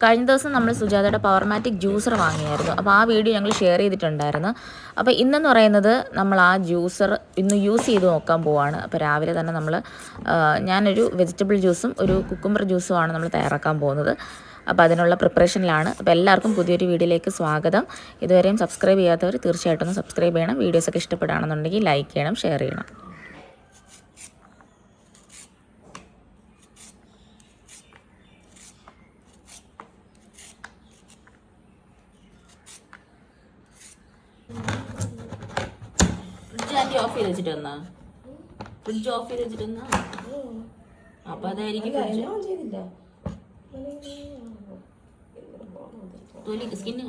കഴിഞ്ഞ ദിവസം നമ്മൾ സുജാതയുടെ പവർമാറ്റിക് ജ്യൂസർ വാങ്ങിയായിരുന്നു. അപ്പോൾ ആ വീഡിയോ ഞങ്ങൾ ഷെയർ ചെയ്തിട്ടുണ്ടായിരുന്നു. അപ്പോൾ ഇന്നെന്ന് പറയുന്നത് നമ്മൾ ആ ജ്യൂസർ ഇന്ന് യൂസ് ചെയ്ത് നോക്കാൻ പോവാണ്. അപ്പോൾ രാവിലെ തന്നെ ഞാനൊരു വെജിറ്റബിൾ ജ്യൂസും ഒരു കുക്കുംബർ ജ്യൂസുമാണ് നമ്മൾ തയ്യാറാക്കാൻ പോകുന്നത്. അപ്പോൾ അതിനുള്ള പ്രിപ്പറേഷനിലാണ്. അപ്പോൾ എല്ലാവർക്കും പുതിയൊരു വീഡിയോയിലേക്ക് സ്വാഗതം. ഇതുവരെയും സബ്സ്ക്രൈബ് ചെയ്യാത്തവർ തീർച്ചയായിട്ടും ഒന്ന് സബ്സ്ക്രൈബ് ചെയ്യണം. വീഡിയോസൊക്കെ ഇഷ്ടപ്പെടുകയാണെന്നുണ്ടെങ്കിൽ ലൈക്ക് ചെയ്യണം, ഷെയർ ചെയ്യണം. ഫ്രിഡ്ജ് ഓഫ് ചെയ്ത് വെച്ചിട്ട് വന്നാ ഫ്രിഡ്ജ് ഓഫ് ചെയ്ത് വെച്ചിട്ട് വന്നാ അപ്പൊ അതായിരിക്കും തൊലി സ്കിന്ന്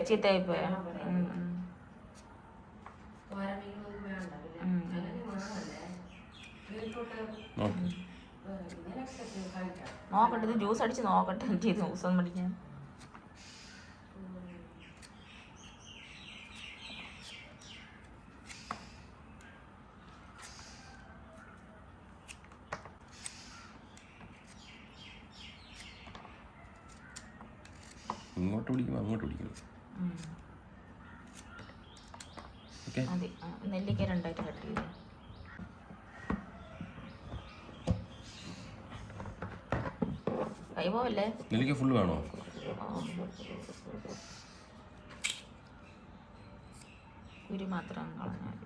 ചീത്തയായി പോയാ. നോക്കട്ടെ, ഇത് ജ്യൂസ് അടിച്ച് നോക്കട്ടെ. എനിക്ക് ജ്യൂസ് പഠിക്കാൻ ഇങ്ങോട്ട് പിടിക്കും അങ്ങോട്ട് പിടിക്കും. മതി. നെല്ലിക്ക രണ്ടായിട്ട് കട്ട് ചെയ്ത് കൈ പോവല്ലേ. നെല്ലിക്ക ഫുള്ള് വേണോ? കുരു മാത്രം കളഞ്ഞാൽ മതി.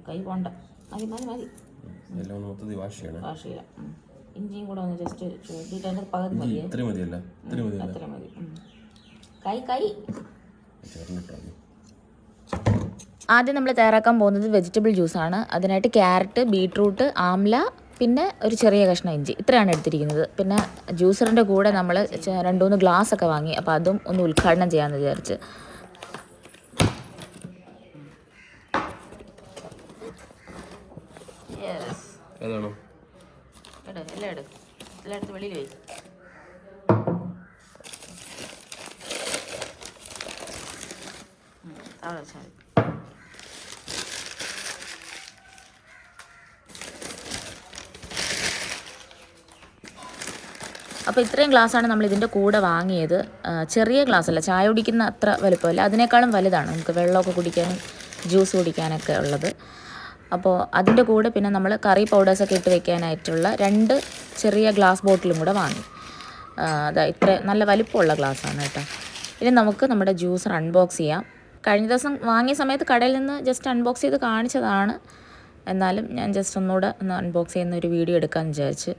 കൈ പോണ്ട. മതി മതി മതി. എല്ലാം മൊത്തത്തിൽ വാഷ് ചെയ്യണം. വാഷ് ചെയ്യാം. ഇഞ്ചിയും കൂടെ ഒന്ന് ജസ്റ്റ് ചൂട്ടിട്ട് അതിൻ്റെ പകുതി മതി. ഇത്ര മതിയല്ല? അത്ര മതി. കൈ കൈ ആദ്യം നമ്മൾ തയ്യാറാക്കാൻ പോകുന്നത് വെജിറ്റബിൾ ജ്യൂസാണ്. അതിനായിട്ട് ക്യാരറ്റ്, ബീട്രൂട്ട്, ആംല, പിന്നെ ഒരു ചെറിയ കഷ്ണം ഇഞ്ചി, ഇത്രയാണ് എടുത്തിരിക്കുന്നത്. പിന്നെ ജ്യൂസറിൻ്റെ കൂടെ നമ്മൾ 2-3 ഗ്ലാസ് ഒക്കെ വാങ്ങി. അപ്പോൾ അതും ഒന്ന് ഉദ്ഘാടനം ചെയ്യാമെന്ന് വിചാരിച്ച്. ഏതാണോ? എല്ലാം എടുത്ത് വെളിയിൽ പോയി. അവിടെ വെച്ചാൽ മതി. അപ്പോൾ ഇത്രയും ഗ്ലാസ്സാണ് നമ്മൾ ഇതിൻ്റെ കൂടെ വാങ്ങിയത്. ചെറിയ ഗ്ലാസ്സല്ല, ചായ കുടിക്കുന്ന അത്ര വലുപ്പമല്ല, അതിനേക്കാളും വലുതാണ് നമുക്ക് വെള്ളമൊക്കെ കുടിക്കാനും ജ്യൂസ് കുടിക്കാനൊക്കെ ഉള്ളത്. അപ്പോൾ അതിൻ്റെ കൂടെ പിന്നെ നമ്മൾ കറി പൗഡേഴ്സൊക്കെ ഇട്ട് വെക്കാനായിട്ടുള്ള 2 ചെറിയ ഗ്ലാസ് ബോട്ടിലും കൂടെ വാങ്ങി. ഇത്ര നല്ല വലിപ്പമുള്ള ഗ്ലാസ്സാണ് കേട്ടോ. ഇനി നമുക്ക് നമ്മുടെ ജ്യൂസർ അൺബോക്സ് ചെയ്യാം. കഴിഞ്ഞ ദിവസം വാങ്ങിയ സമയത്ത് കടയിൽ നിന്ന് ജസ്റ്റ് അൺബോക്സ് ചെയ്ത് കാണിച്ചതാണ്. എന്നാലും ഞാൻ ജസ്റ്റ് ഒന്നുകൂടെ ഒന്ന് അൺബോക്സ് ചെയ്യുന്ന ഒരു വീഡിയോ എടുക്കാമെന്ന് വിചാരിച്ച്.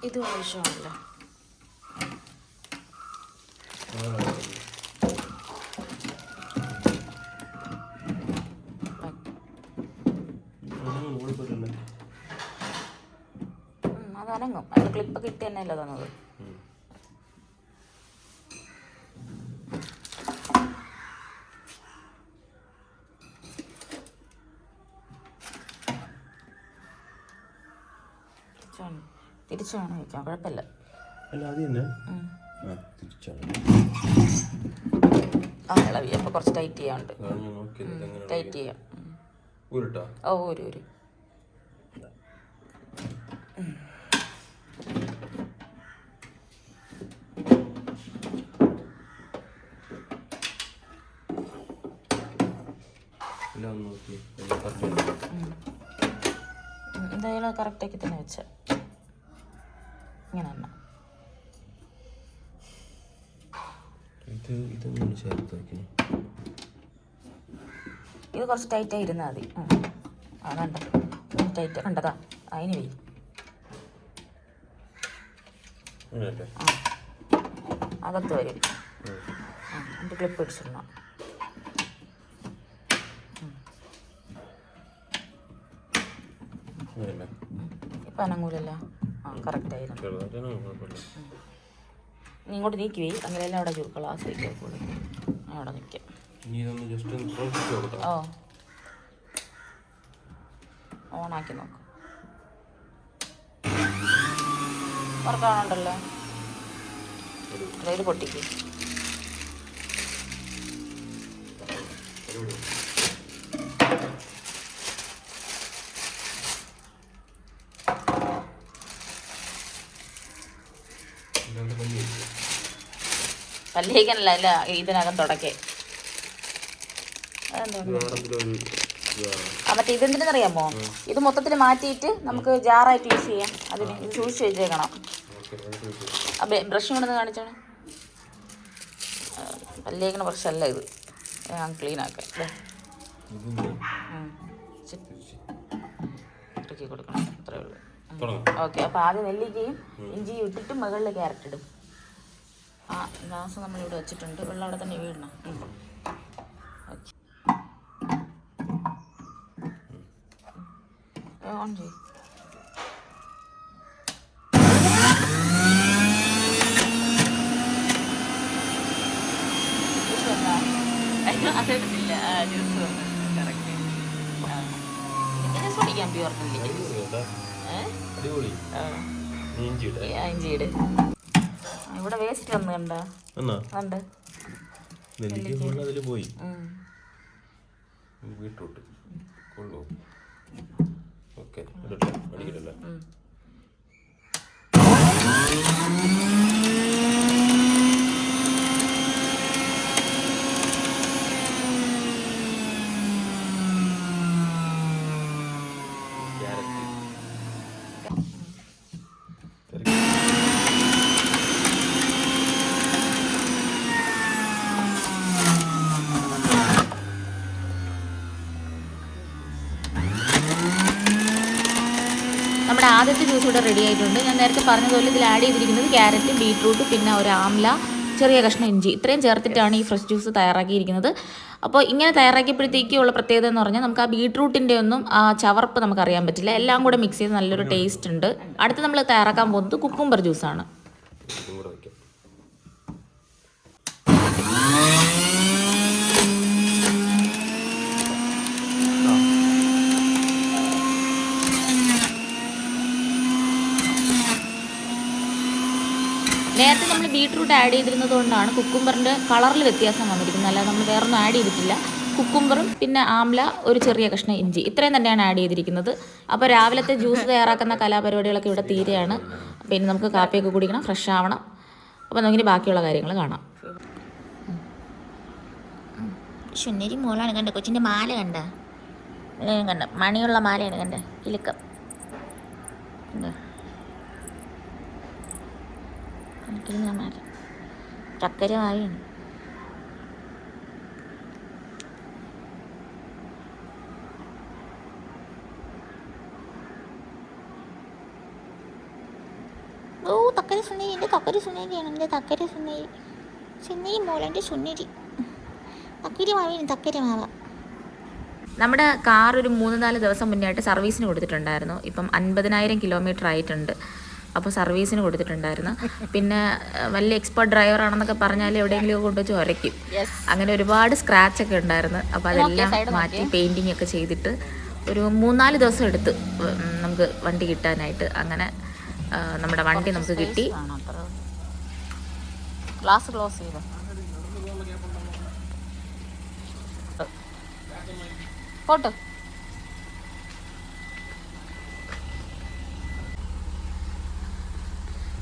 ഇത് ആവശ്യമാണല്ലോ. അതനങ്ങും. അതിൻ്റെ ക്ലിപ്പൊക്കെ ഇട്ട് തന്നെയല്ലോ തന്നത്. തിരിച്ചു വേണം വയ്ക്കാം, കുഴപ്പമില്ല. ഇളവി അപ്പോൾ കുറച്ച് ടൈറ്റ് ചെയ്യാനുണ്ട്. ടൈറ്റ് ചെയ്യാം. ഓ ഒരു എല്ലാം ഒന്ന് നോക്കി കറക്റ്റ്. എന്തായാലും കറക്റ്റാക്കി തന്നെ വെച്ച ഇങ്ങനെ തന്നെ. ഇതൊന്നും ചേർത്ത് വയ്ക്കണം. ഇത് കുറച്ച് ടൈറ്റായി ഇരുന്നാൽ മതി. കണ്ട ടൈറ്റ് കണ്ടതാ, അതിന് വയ്യ. അകത്ത് വരും. എൻ്റെ ക്ലിപ്പ് പിടിച്ചിടണം. ഇപ്പം അനങ്ങൂലല്ലോ. കറക്റ്റായിരുന്നു. നീ ഇങ്ങോട്ട് നീക്കി പോയി, അങ്ങനെയെല്ലാം അവിടെ ക്ലാസ് വയ്ക്കൂടെ. അവിടെ നിൽക്കാം. ഓ ഓണാക്കി നോക്കാം. വർക്കാണുണ്ടല്ലോ. ഇത് പൊട്ടിക്ക്. പല്ലേക്കനല്ല, അല്ല ഇതിനകം തുടക്കേ. മറ്റേ ഇതെന്തിനെന്നറിയാമോ? ഇത് മൊത്തത്തിൽ മാറ്റിയിട്ട് നമുക്ക് ജാറായിട്ട് യൂസ് ചെയ്യാം. അതിന് ഇത് സൂക്ഷിച്ച് വെച്ചേക്കണം. ബ്രഷ് കൊണ്ടൊന്ന് കാണിച്ചാണ്. പല്ലേക്കണ ബ്രഷല്ല ഇത്, ഞാൻ ക്ലീൻ ആക്കാം. ഇറക്കി കൊടുക്കണം, അത്രേ ഉള്ളൂ. ഓക്കെ, അപ്പോൾ ആദ്യം നെല്ലിക്കയും ഇഞ്ചിയും ഇട്ടിട്ട് മുകളിൽ ക്യാരറ്റ് ഇടും. ആ ഗ്ലാസ് നമ്മളിവിടെ വെച്ചിട്ടുണ്ട്. വെള്ളം അവിടെ തന്നെ വീഴണം. ഓക്കെ, ഓൺ ചെയ്യും. അതെടുത്തില്ല, ജ്യൂസ് കറക്റ്റ്. ജ്യൂസ് കുടിക്കാൻ പ്യൂർ ഇഞ്ചിയുടെ. ഇവിടെ വേസ്റ്റ് വന്ന് കണ്ടോ? ഉണ്ട്. പോയി ബീട്രൂട്ട് കൊള്ളു. ഓക്കെ, അടിക്കില്ലല്ലേ? നമ്മുടെ ആദ്യത്തെ ജ്യൂസ് ഇവിടെ റെഡി ആയിട്ടുണ്ട്. ഞാൻ നേരത്തെ പറഞ്ഞതുപോലെ ഇതിൽ ആഡ് ചെയ്തിരിക്കുന്നത് ക്യാരറ്റ്, ബീട്രൂട്ട്, പിന്നെ ഒരു ആംല, ചെറിയ കഷ്ണം ഇഞ്ചി, ഇത്രയും ചേർത്തിട്ടാണ് ഈ ഫ്രഷ് ജ്യൂസ് തയ്യാറാക്കിയിരിക്കുന്നത്. അപ്പോൾ ഇങ്ങനെ തയ്യാറാക്കിയപ്പോഴത്തേക്കുള്ള പ്രത്യേകത എന്ന് പറഞ്ഞാൽ നമുക്ക് ആ ബീട്രൂട്ടിൻ്റെ ഒന്നും ആ ചവർപ്പ് നമുക്കറിയാൻ പറ്റില്ല. എല്ലാം കൂടെ മിക്സ് ചെയ്ത് നല്ലൊരു ടേസ്റ്റ് ഉണ്ട്. അടുത്ത് നമ്മൾ തയ്യാറാക്കാൻ പോകുന്നത് കുക്കുംബർ ജ്യൂസാണ്. നേരത്തെ നമ്മൾ ബീട്രൂട്ട് ആഡ് ചെയ്തിരുന്നത് കൊണ്ടാണ് കുക്കുംബറിൻ്റെ കളറിൽ വ്യത്യാസം വന്നിരിക്കുന്നത്. അല്ലാതെ നമ്മൾ വേറൊന്നും ആഡ് ചെയ്തിട്ടില്ല. കുക്കുംബറും പിന്നെ ആംല, ഒരു ചെറിയ കഷ്ണം ഇഞ്ചി, ഇത്രയും തന്നെയാണ് ആഡ് ചെയ്തിരിക്കുന്നത്. അപ്പോൾ രാവിലത്തെ ജ്യൂസ് തയ്യാറാക്കുന്ന കലാപരിപാടികളൊക്കെ ഇവിടെ തീരെയാണ്. പിന്നെ നമുക്ക് കാപ്പിയൊക്കെ കുടിക്കണം, ഫ്രഷ് ആവണം. അപ്പോൾ നമുക്കിനി ബാക്കിയുള്ള കാര്യങ്ങൾ കാണാം. ശുന്നരി മോളാണ് കണ്ട, കൊച്ചിൻ്റെ മാല കണ്ട, കണ്ട മണിയുള്ള മാലയാണ് കണ്ട, കിലുക്കം എന്താ മാല, ചക്കര വായാണ്. ഓ തക്കര സുന്ദരി, എൻ്റെ തക്കര സുന്ദരിയാണ്, എൻ്റെ തക്കര സുന്ദരി, സുന്ദരി മോള, എൻ്റെ സുന്ദരി, തക്കര മാവയാണ്, തക്കര മാവ. നമ്മുടെ കാർ ഒരു 3-4 ദിവസം മുന്നേ ആയിട്ട് സർവീസിന് കൊടുത്തിട്ടുണ്ടായിരുന്നു. ഇപ്പം 50,000 കിലോമീറ്റർ ആയിട്ടുണ്ട്. അപ്പോൾ സർവീസിന് കൊടുത്തിട്ടുണ്ടായിരുന്നു. പിന്നെ വലിയ എക്സ്പേർട്ട് ഡ്രൈവറാണെന്നൊക്കെ പറഞ്ഞാൽ എവിടെയെങ്കിലും കൊണ്ടുവച്ച് ഉരയ്ക്കും. അങ്ങനെ ഒരുപാട് സ്ക്രാച്ചൊക്കെ ഉണ്ടായിരുന്നു. അപ്പോൾ അതെല്ലാം മാറ്റി പെയിൻറ്റിങ് ഒക്കെ ചെയ്തിട്ട് ഒരു 3-4 ദിവസം എടുത്ത് നമുക്ക് വണ്ടി കിട്ടാനായിട്ട്. അങ്ങനെ നമ്മുടെ വണ്ടി നമുക്ക് കിട്ടി. ഗ്ലാസ് ക്ലോസ് ചെയ്തോ? ഫോട്ടോ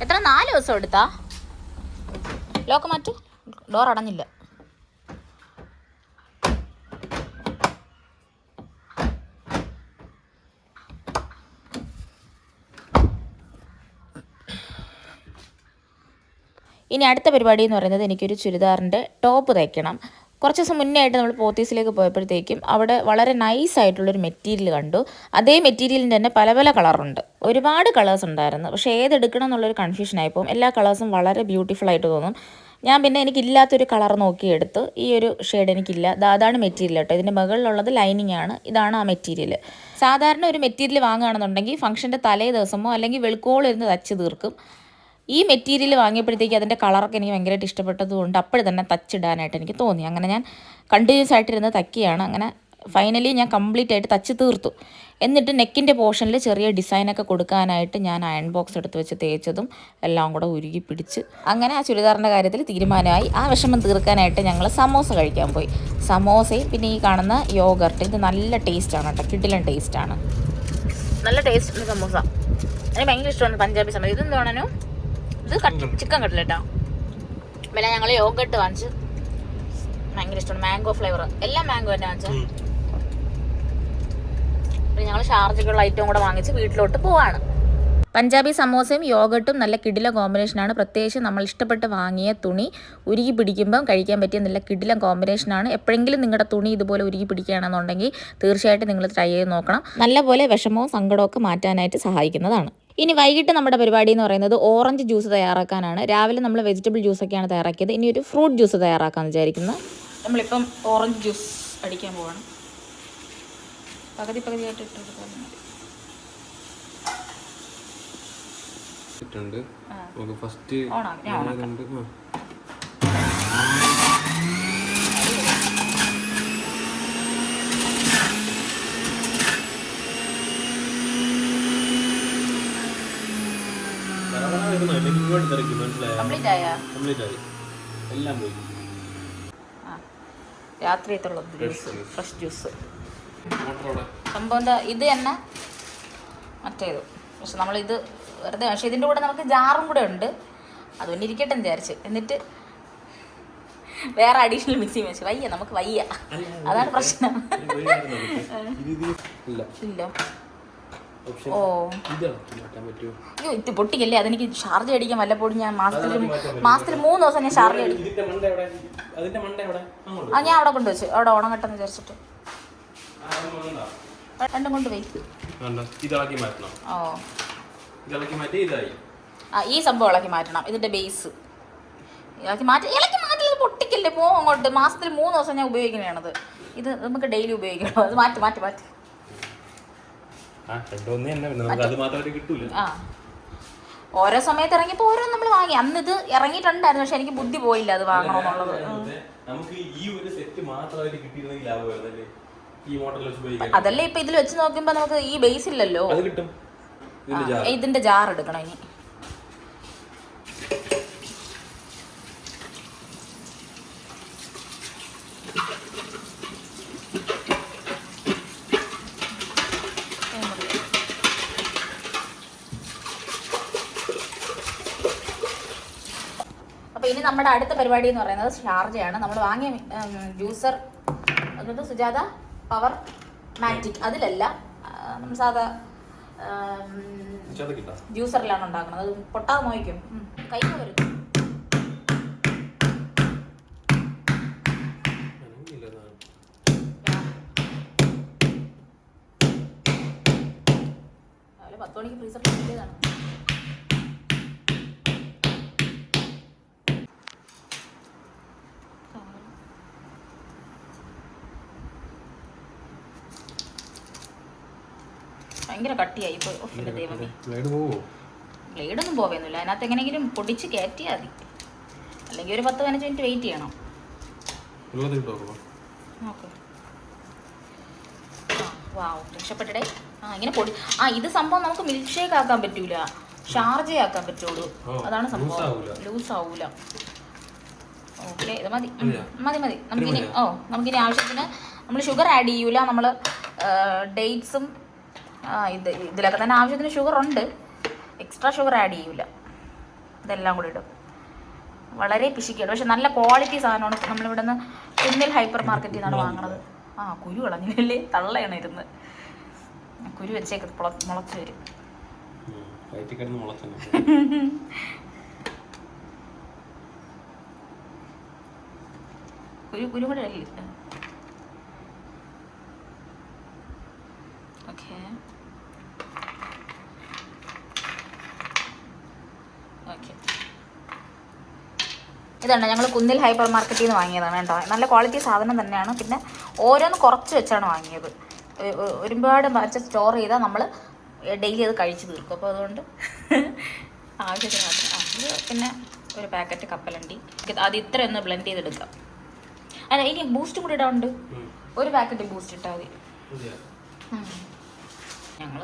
എത്ര 4 ദിവസം എടുത്താ? ലോക്ക് മാറ്റ്, ഡോർ അടഞ്ഞില്ല. ഇനി അടുത്ത പരിപാടി എന്ന് പറയുന്നത് എനിക്കൊരു ചുരിദാറിൻ്റെ ടോപ്പ് തയ്ക്കണം. കുറച്ച് ദിവസം മുന്നേ ആയിട്ട് നമ്മൾ പോത്തീസിലേക്ക് പോയപ്പോഴത്തേക്കും അവിടെ വളരെ നൈസായിട്ടുള്ളൊരു മെറ്റീരിയൽ കണ്ടു. അതേ മെറ്റീരിയലിൻ്റെ തന്നെ പല പല കളറുണ്ട്, ഒരുപാട് കളേഴ്സ് ഉണ്ടായിരുന്നു. പക്ഷേ ഏതെടുക്കണം എന്നുള്ളൊരു കൺഫ്യൂഷനായിപ്പോൾ. എല്ലാ കളേഴ്സും വളരെ ബ്യൂട്ടിഫുൾ ആയിട്ട് തോന്നും. ഞാൻ പിന്നെ എനിക്കില്ലാത്തൊരു കളർ നോക്കിയെടുത്ത് ഈ ഒരു ഷെയ്ഡ് എനിക്കില്ല, അതാണ് മെറ്റീരിയൽ കേട്ടോ. ഇതിൻ്റെ മുകളിലുള്ളത് ലൈനിങ് ആണ്, ഇതാണ് ആ മെറ്റീരിയൽ. സാധാരണ ഒരു മെറ്റീരിയൽ വാങ്ങുകയാണെന്നുണ്ടെങ്കിൽ ഫംഗ്ഷൻ്റെ തലേ ദിവസമോ അല്ലെങ്കിൽ വെളുക്കോളിരുന്ന് തച്ച് തീർക്കും. ഈ മെറ്റീരിയൽ വാങ്ങിയപ്പോഴത്തേക്ക് അതിൻ്റെ കളറൊക്കെ എനിക്ക് ഭയങ്കരമായിട്ട് ഇഷ്ടപ്പെട്ടതുകൊണ്ട് അപ്പോഴും തന്നെ തച്ചിടാനായിട്ട് എനിക്ക് തോന്നി. അങ്ങനെ ഞാൻ കണ്ടിന്യൂസ് ആയിട്ടിരുന്ന് തയ്ക്കുകയാണ്. അങ്ങനെ ഫൈനലി ഞാൻ കംപ്ലീറ്റ് ആയിട്ട് തച്ച് തീർത്തു. എന്നിട്ട് നെക്കിൻ്റെ പോർഷനിൽ ചെറിയ ഡിസൈനൊക്കെ കൊടുക്കാനായിട്ട് ഞാൻ അയൺ ബോക്സ് എടുത്ത് വെച്ച് തേച്ചതും എല്ലാം കൂടെ ഉരുകി പിടിച്ച് അങ്ങനെ ആ ചുരിദാറിൻ്റെ കാര്യത്തിൽ തീരുമാനമായി. ആ വിഷമം തീർക്കാനായിട്ട് ഞങ്ങൾ സമോസ കഴിക്കാൻ പോയി. സമോസയും പിന്നെ ഈ കാണുന്ന യോഗർട്ട്, ഇത് നല്ല ടേസ്റ്റാണ് കേട്ടോ, കിടിലൻ ടേസ്റ്റാണ്, നല്ല ടേസ്റ്റ് സമോസ. എനിക്ക് ഭയങ്കര ഇഷ്ടമാണ് പഞ്ചാബി സമോസ. ഇതെന്ത് വേണോ, ഇത് ചിക്കൻ കട്ട്ലറ്റാ. പിന്നെ ഞങ്ങൾ യോഗർട്ട് വാങ്ങിച്ച്, ഭയങ്കര ഇഷ്ടമാണ്, മാംഗോ ഫ്ലേവർ, എല്ലാം മാംഗോ തന്നെ വാങ്ങിച്ചത്. പിന്നെ ഞങ്ങൾ ഷാർജക്കുള്ള ഐറ്റവും കൂടെ വാങ്ങിച്ച് വീട്ടിലോട്ട് പോവാണ്. പഞ്ചാബി സമോസയും യോഗർട്ടും നല്ല കിടിലൻ കോമ്പിനേഷനാണ്. പ്രത്യേകിച്ച് നമ്മൾ ഇഷ്ടപ്പെട്ട് വാങ്ങിയ തുണി ഉരുകി പിടിക്കുമ്പം കഴിക്കാൻ പറ്റിയ നല്ല കിടിലൻ കോമ്പിനേഷനാണ്. എപ്പോഴെങ്കിലും നിങ്ങളുടെ തുണി ഇതുപോലെ ഉരുകി പിടിക്കുകയാണെന്നുണ്ടെങ്കിൽ തീർച്ചയായിട്ടും നിങ്ങൾ ട്രൈ ചെയ്ത് നോക്കണം. നല്ലപോലെ വിഷമവും സങ്കടവും ഒക്കെ മാറ്റാനായിട്ട് സഹായിക്കുന്നതാണ്. ഇനി വൈകിട്ട് നമ്മുടെ പരിപാടി എന്ന് പറയുന്നത് ഓറഞ്ച് ജ്യൂസ് തയ്യാറാക്കാനാണ്. രാവിലെ നമ്മൾ വെജിറ്റബിൾ ജ്യൂസൊക്കെയാണ് തയ്യാറാക്കിയത്. ഇനി ഒരു ഫ്രൂട്ട് ജ്യൂസ് തയ്യാറാക്കാമെന്ന് വിചാരിക്കുന്നത്. നമ്മളിപ്പം ഓറഞ്ച് ജ്യൂസ് അടിക്കാൻ പോവാണ്. പകുതിയായിട്ട് ഇട്ടെടുത്താൽ മതി. ഫസ്റ്റ് രാത്രിയത്തുള്ള ജ്യൂസ്, ഫ്രഷ് ജ്യൂസ് സംഭവം എന്താ ഇത് തന്നെ മറ്റേത്. പക്ഷെ നമ്മളിത് വെറുതെ, പക്ഷേ ഇതിൻ്റെ കൂടെ നമുക്ക് ജാറും കൂടെ ഉണ്ട്, അതുകൊണ്ട് ഇരിക്കട്ടെ എന്ന് വിചാരിച്ച്. എന്നിട്ട് വേറെ അഡീഷണൽ മിക്സിങ് വെച്ച് വയ്യ, നമുക്ക് വയ്യ, അതാണ് പ്രശ്നം. ഇല്ല ഓ അയ്യോ, ഇത് പൊട്ടിക്കല്ലേ, അതെനിക്ക് ഷാർജ അടിക്കാൻ വല്ലപ്പോഴും ഞാൻ മാസത്തിൽ 3 ദിവസം ഞാൻ ഷാർജ അടിക്കും. ആ ഞാൻ അവിടെ കൊണ്ടുവച്ചു, അവിടെ ഓണം കെട്ടെന്ന് വിചാരിച്ചിട്ട് രണ്ടും കൊണ്ടുപോയി. ഓ ആ ഈ സംഭവം ഇളക്കി മാറ്റണം, ഇതിന്റെ ബേസ് ഇളക്കി മാറ്റില്ല, പൊട്ടിക്കല്ലേ, പോകും അങ്ങോട്ട്. മാസത്തിൽ 3 ദിവസം ഞാൻ ഉപയോഗിക്കണത്, ഇത് നമുക്ക് ഡെയിലി ഉപയോഗിക്കണം. അത് മാറ്റി ആ ഓരോ സമയത്ത് ഇറങ്ങിയപ്പോൾ ഓരോ നമ്മൾ വാങ്ങി. അന്ന് ഇത് ഇറങ്ങിയിട്ടുണ്ടായിരുന്നു, പക്ഷെ എനിക്ക് ബുദ്ധി പോയില്ല അത് വാങ്ങണമെന്നുള്ളത്. അതല്ലേ ഇപ്പൊ ഇതിൽ വെച്ച് നോക്കുമ്പോ നമുക്ക് ഈ ബേസ് ഇല്ലല്ലോ. ഇതിന്റെ ജാർ എടുക്കണം ഇനി. അപ്പോൾ ഇനി നമ്മുടെ അടുത്ത പരിപാടി എന്ന് പറയുന്നത് ഷാർജയാണ്. നമ്മൾ വാങ്ങിയ ജ്യൂസർ അതായത് സുജാത പവർ മാറ്റിക്, അതിലല്ല, നമ്മൾ സാധാ ജ്യൂസറിലാണ് ഉണ്ടാക്കുന്നത്. അത് പൊട്ടാതെ നോക്കും, കൈ വരും. രാവിലെ 10 മണിക്ക് ഫ്രീസറിൽ കിട്ടിയതാണ്. ഭയങ്കര കട്ടിയായി പോയി. ദൈവമേ, ബ്ലേഡൊന്നും പോവുന്നില്ല, അതിനകത്ത് എങ്ങനെയെങ്കിലും പൊടിച്ച് കയറ്റിയാൽ മതി, അല്ലെങ്കിൽ ഒരു 10-15 മിനിറ്റ് വെയിറ്റ് ചെയ്യണം. ഓക്കെ, വാവ്, രക്ഷപ്പെട്ടേ. ഇങ്ങനെ പൊടി. ഇത് സംഭവം നമുക്ക് മിൽക്ക് ഷേക്ക് ആക്കാൻ പറ്റൂല, ഷാർജ ആക്കാൻ പറ്റുള്ളൂ, അതാണ് സംഭവം, ലൂസ് ആവൂല. ഓക്കെ, ഇത് മതി. നമുക്കിനി നമുക്കിനി ആവശ്യത്തിന് നമ്മൾ ഷുഗർ ആഡ് ചെയ്യൂല. നമ്മൾ ഡേറ്റ്സും ഇതിലൊക്കെ തന്നെ ആവശ്യത്തിന് ഷുഗർ ഉണ്ട്, എക്സ്ട്രാ ഷുഗർ ആഡ് ചെയ്യൂല. ഇതെല്ലാം കൂടി ഇടും, വളരെ പിശിക്കണം. പക്ഷെ നല്ല ക്വാളിറ്റി സാധനമാണ്. നമ്മളിവിടെ നിന്ന് കുന്നിൽ ഹൈപ്പർ മാർക്കറ്റിൽ നിന്നാണ് വാങ്ങണത്. കുരു കളഞ്ഞില്ലേ, തള്ളയാണ് ഇരുന്ന്, കുരു വെച്ചേക്ക് മുളച്ച് വരും. കുരു കൂടെ ഇടല്ലേ. Okay okay. ഇതാണ് ഞങ്ങൾ കുന്നിൽ ഹൈപ്പർ മാർക്കറ്റിൽ നിന്ന് വാങ്ങിയതാണ് കേട്ടോ. നല്ല ക്വാളിറ്റി സാധനം തന്നെയാണ്. പിന്നെ ഓരോന്ന് കുറച്ച് വെച്ചാണ് വാങ്ങിയത്. ഒരുപാട് വച്ച് സ്റ്റോർ ചെയ്താൽ നമ്മൾ ഡെയിലി അത് കഴിച്ച് തീർക്കും. അപ്പോൾ അതുകൊണ്ട് ആവശ്യത്തിന് മാത്രം. അത് പിന്നെ ഒരു പാക്കറ്റ് കപ്പലണ്ടി. അത് ഇത്രയൊന്ന് ബ്ലെൻഡ് ചെയ്തെടുക്കാം. അല്ല ഇനി ബൂസ്റ്റ് കൂടി ഇടാറുണ്ട്. ഒരു പാക്കറ്റ് ബൂസ്റ്റ് ഇട്ടാൽ മതി. ഞങ്ങൾ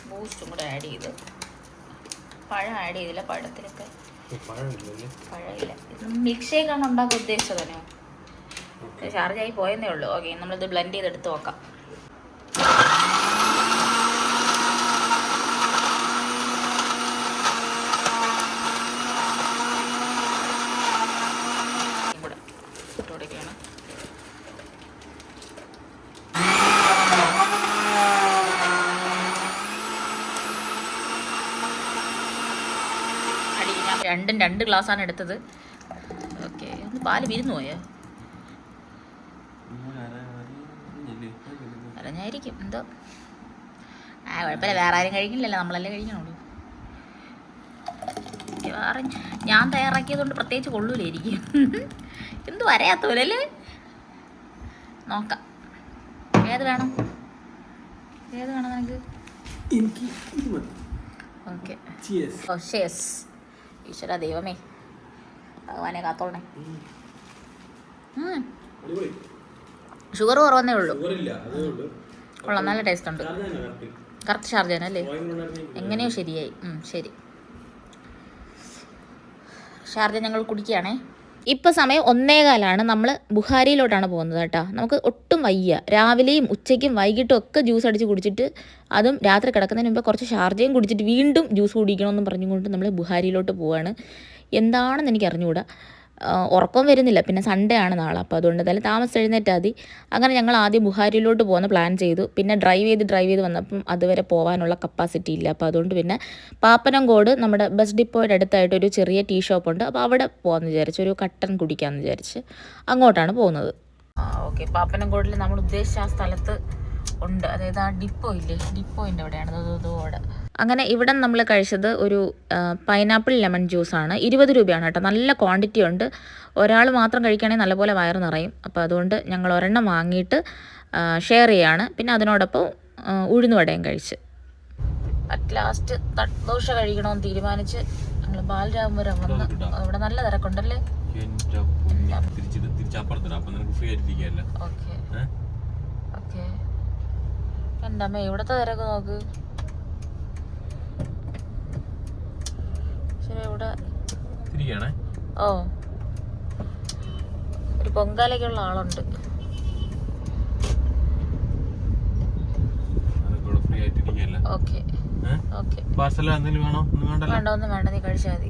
ബൂസ്റ്റും കൂടെ ആഡ് ചെയ്ത്. പഴം ആഡ് ചെയ്തില്ല. പഴത്തിലൊക്കെ പഴമില്ല. ഇത് മിൽക്ക് ഷേക്കാണ് ഉണ്ടാക്കാൻ ഉദ്ദേശിച്ചത് തന്നെ. ചാർജായി പോയെന്നേ ഉള്ളൂ. ഓക്കെ, നമ്മളിത് ബ്ലെൻഡ് ചെയ്തെടുത്ത് നോക്കാം. കൂടെ ഇട്ടുകൊടുക്കുകയാണ്. ഞാൻ രണ്ട് ഗ്ലാസ്സാണ് എടുത്തത്. ഓക്കെ, ഒന്ന് പാല് വിരുന്നു പോയോ? അരഞ്ഞായിരിക്കും എന്തോ. കുഴപ്പമില്ല, വേറെ ആരും കഴിക്കില്ലല്ലോ, നമ്മളല്ലേ കഴിക്കണുള്ളൂ. വേറെ ഞാൻ തയ്യാറാക്കിയതുകൊണ്ട് പ്രത്യേകിച്ച് കൊള്ളൂലായിരിക്കും. എന്ത് വരയാത്തോലല്ലേ. നോക്കാം ഏത് വേണം നിനക്ക്? ഓക്കെ. ഓ ഷേസ്. ഈശ്വര ദൈവമേ, ഭഗവാനെ കാത്തോളണേ. ഷുഗർ കുറവന്നേ ഉള്ളൂ. കൊള്ളാം, നല്ല ടേസ്റ്റ് ഉണ്ട്. കറക്റ്റ് ഷാർജാന അല്ലേ? എങ്ങനെയോ ശരിയായി. ശരി, ഷാർജ ഞങ്ങൾ കുടിക്കുകയാണേ. ഇപ്പോൾ സമയം 1:15. നമ്മൾ ബുഹാരിയിലോട്ടാണ് പോകുന്നത് കേട്ടോ. നമുക്ക് ഒട്ടും വയ്യ. രാവിലെയും ഉച്ചയ്ക്കും വൈകിട്ടും ഒക്കെ ജ്യൂസ് അടിച്ച് കുടിച്ചിട്ട്, അതും രാത്രി കിടക്കുന്നതിന് മുമ്പ് കുറച്ച് ഷാർജയും കുടിച്ചിട്ട് വീണ്ടും ജ്യൂസ് കുടിക്കണമെന്നും പറഞ്ഞുകൊണ്ട് നമ്മൾ ബുഹാരിയിലോട്ട് പോവുകയാണ്. എന്താണെന്ന് എനിക്ക് അറിഞ്ഞുകൂടാ. ഉറക്കം വരുന്നില്ല. പിന്നെ സൺഡേ ആണ് നാളെ. അപ്പോൾ അതുകൊണ്ട് എന്തായാലും താമസിച്ച് എഴുന്നേറ്റാൽ മതി. അങ്ങനെ ഞങ്ങൾ ആദ്യം ബുഹാരിയിലോട്ട് പോകുന്ന പ്ലാൻ ചെയ്തു. പിന്നെ ഡ്രൈവ് ചെയ്ത് വന്നപ്പം അതുവരെ പോകാനുള്ള കപ്പാസിറ്റി ഇല്ല. അപ്പോൾ അതുകൊണ്ട് പിന്നെ പാപ്പനംകോട് നമ്മുടെ ബസ് ഡിപ്പോയുടെ അടുത്തായിട്ടൊരു ചെറിയ ടീ ഷോപ്പുണ്ട്. അപ്പോൾ അവിടെ പോകാമെന്ന് വിചാരിച്ചു. ഒരു കട്ടൻ കുടിക്കാമെന്ന് വിചാരിച്ച് അങ്ങോട്ടാണ് പോകുന്നത്. ഓക്കെ, പാപ്പനംകോടിൽ നമ്മൾ ഉദ്ദേശിച്ച ആ സ്ഥലത്ത് ഉണ്ട്. അതായത് ആ ഡിപ്പോ ഇല്ലേ, ഡിപ്പോയിൻ്റെ അവിടെയാണ് അവിടെ. അങ്ങനെ ഇവിടെ നമ്മൾ കഴിച്ചത് ഒരു പൈനാപ്പിൾ ലെമൺ ജ്യൂസാണ്. 20 രൂപയാണ് കേട്ടോ. നല്ല ക്വാണ്ടിറ്റി ഉണ്ട്. ഒരാൾ മാത്രം കഴിക്കുകയാണെങ്കിൽ നല്ലപോലെ വയറ് നിറയും. അപ്പോൾ അതുകൊണ്ട് ഞങ്ങൾ ഒരെണ്ണം വാങ്ങിയിട്ട് ഷെയർ ചെയ്യാണ്. പിന്നെ അതിനോടൊപ്പം ഉഴുന്നുവടയും കഴിച്ച് അറ്റ് ലാസ്റ്റ് തട്ടുദോശ കഴിക്കണമെന്ന് തീരുമാനിച്ച് ഞങ്ങൾ ബാലരാമപുരം വന്ന്. ഇവിടെ നല്ല തിരക്കുണ്ടല്ലേ. Okay okay. എൻ്റെ അമ്മ ഇവിടുത്തെ തിരക്ക് നോക്ക്. ശരി, ഇവിടെ ഓ ഒരു പൊങ്കാലയ്ക്കുള്ള ആളുണ്ട്. Okay okay. വേണ്ട, ഒന്നും വേണ്ട, നീ കഴിച്ചാൽ മതി.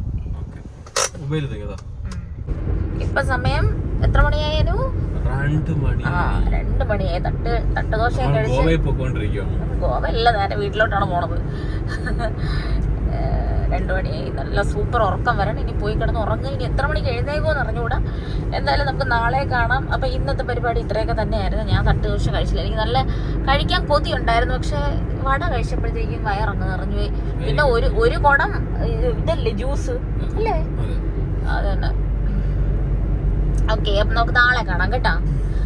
ഇപ്പൊ സമയം എത്ര മണിയായാലും 2 മണിയായി. തട്ടുദോശ കഴിച്ച് ഗോവല്ല, നേരെ വീട്ടിലോട്ടാണ് പോണത്. 2 മണിയായി. നല്ല സൂപ്പർ ഉറക്കം വരണം. ഇനി പോയി കിടന്ന് ഉറങ്ങുക. ഇനി എത്ര മണിക്ക് എഴുന്നേക്കുമെന്ന് അറിഞ്ഞുകൂടാ. എന്തായാലും നമുക്ക് നാളെ കാണാം. അപ്പം ഇന്നത്തെ പരിപാടി ഇത്രയൊക്കെ തന്നെയായിരുന്നു. ഞാൻ തട്ടുദോശ കഴിച്ചില്ല. എനിക്ക് നല്ല കഴിക്കാൻ കൊതി ഉണ്ടായിരുന്നു. പക്ഷേ വട കഴിച്ചപ്പോഴത്തേക്കും വയറങ്ങ് നിറഞ്ഞു പോയി. പിന്നെ ഒരു കുടം ഇതല്ലേ ജ്യൂസ് അല്ലേ, അത് തന്നെ. ഓക്കെ, അപ്പം നമുക്ക് നാളെ കാണാം കേട്ടോ.